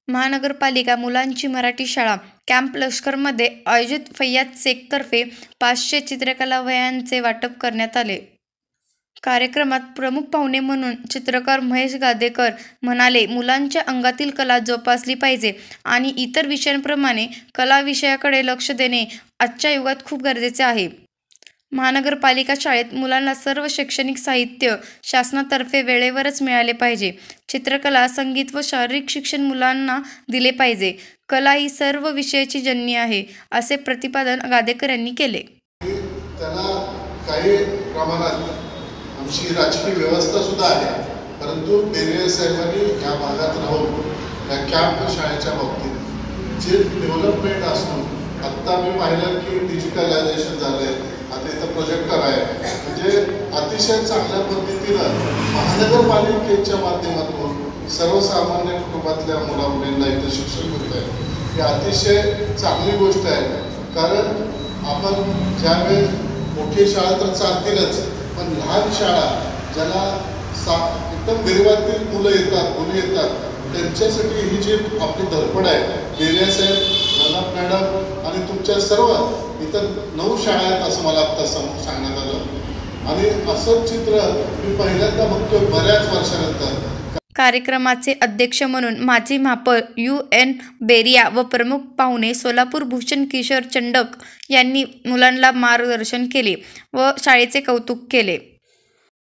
महानगरपालिका मुलांची मराठी शाळा कॅम्प लष्करमध्ये आयोजित फैयाज शेखतर्फे 500 चित्रकला वह्यांचे वाटप करण्यात आले. कार्यक्रमात प्रमुख पाहुणे म्हणून चित्रकार महेश गादेकर म्हणाले, मुलांच्या अंगातील कला जोपासली पाहिजे आणि इतर विषयांप्रमाणे कला विषयाकडे लक्ष देणे आजच्या युगात खूप गरजेचे आहे. महानगरपालिका शाळेत मुलांना सर्व शैक्षणिक साहित्य शासनातर्फे वेळेवरच मिळाले पाहिजे. चित्रकला, संगीत व शारीरिक शिक्षण मुलांना दिले पाहिजे. कला ही सर्व विषयाची जननी आहे, असे प्रतिपादन गादेकर यांनी केले. त्याला काही प्रमाणात आमची राजकीय व्यवस्था सुद्धा आहे, परंतु बेरिया साहेबांनी या भागात राहून या कॅम्प शाळेच्या बाबतीत जे डेव्हलपमेंट असून आत्ता मी पाहिलं की डिजिटलायझेशन झालं आहे, आता इथं प्रोजेक्टर आहे, म्हणजे अतिशय चांगल्या पद्धतीनं महानगरपालिकेच्या माध्यमातून सर्वसामान्य कुटुंबातल्या मुलामुलींना इथं शिक्षण मिळत आहे. ही अतिशय चांगली गोष्ट आहे, कारण आपण ज्यावेळेस मोठी शाळा तर चालतीलच, पण लहान शाळा ज्याला एकदम गरिबातील मुलं येतात, मुली येतात, त्यांच्यासाठी ही जी आपली धडपड आहे, बेरिया साहेब, नदाफ मॅडम आणि तुमच्या सर्व इतर 9 शाळा आहेत असं मला आत्ता सांगण्यात आलं आणि असं चित्र मी पहिल्यांदा बघतोय बऱ्याच वर्षानंतर. कार्यक्रमाचे अध्यक्ष म्हणून माजी महापौर UN बेरिया व प्रमुख पाहुणे सोलापूर भूषण किशोर चंडक यांनी मुलांना मार्गदर्शन केले व शाळेचे कौतुक केले.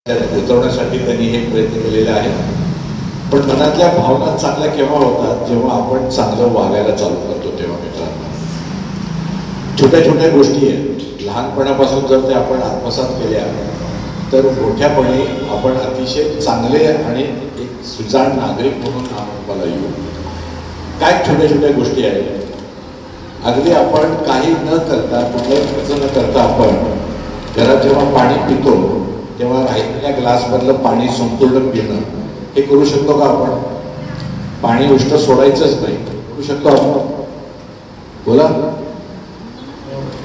उतरवण्यासाठी त्यांनी हे प्रयत्न केलेले आहे. पण मनातल्या भावना चांगल्या केव्हा होतात, जेव्हा आपण चांगलं वागायला चालू करतो तेव्हा. मित्रांनो, छोट्या छोट्या गोष्टी आहेत, लहानपणापासून जर ते आपण आत्मसात केल्या तर मोठ्यापणी आपण अतिशय चांगले आणि एक सुजाण नागरिक म्हणून नावाला येऊ. काय छोट्या छोट्या गोष्टी आहेत, अगदी आपण काही न करता, कुठलाही खर्च न करता आपण घरात जेव्हा पाणी पितो तेव्हा राहिलेल्या ग्लासमधलं पाणी संपूर्ण पिणं, हे करू शकतो का आपण? पाणी उष्ट सोडायचंच नाही, करू शकतो आपण? बोला,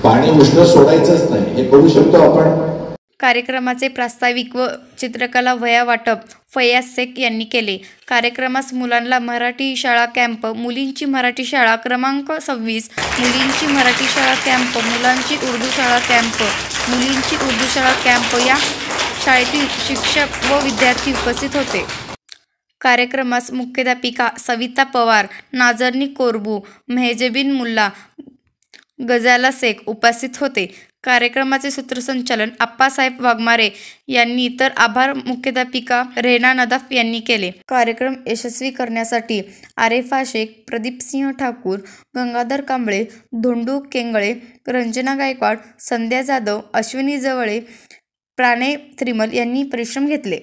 पाणी उष्ट सोडायचंच नाही, हे करू शकतो आपण? कार्यक्रमाचे प्रास्ताविक व चित्रकला वह्या वाटप फैयाज शेख यांनी केले. कार्यक्रमास मुलांना मराठी शाळा कॅम्प, मुलींची मराठी शाळा क्रमांक 26, मुलींची मराठी शाळा कॅम्प, मुलांची उर्दू शाळा कॅम्प, मुलींची उर्दू शाळा कॅम्प या शाळेतील शिक्षक व विद्यार्थी उपस्थित होते. कार्यक्रमास मुख्याध्यापिका सविता पवार, नाझरनी कोरबू, मेहजबीन मुल्ला, गजाला शेख उपस्थित होते. कार्यक्रमाचे सूत्रसंचालन आप्पासाहेब वाघमारे यांनी तर आभार मुख्याध्यापिका रेना नदाफ यांनी केले. कार्यक्रम यशस्वी करण्यासाठी आरेफा शेख, प्रदीपसिंह ठाकूर, गंगाधर कांबळे, धोंडू केंगळे, रंजना गायकवाड, संध्या जाधव, अश्विनी जवळे, प्राणय त्रिमल यांनी परिश्रम घेतले.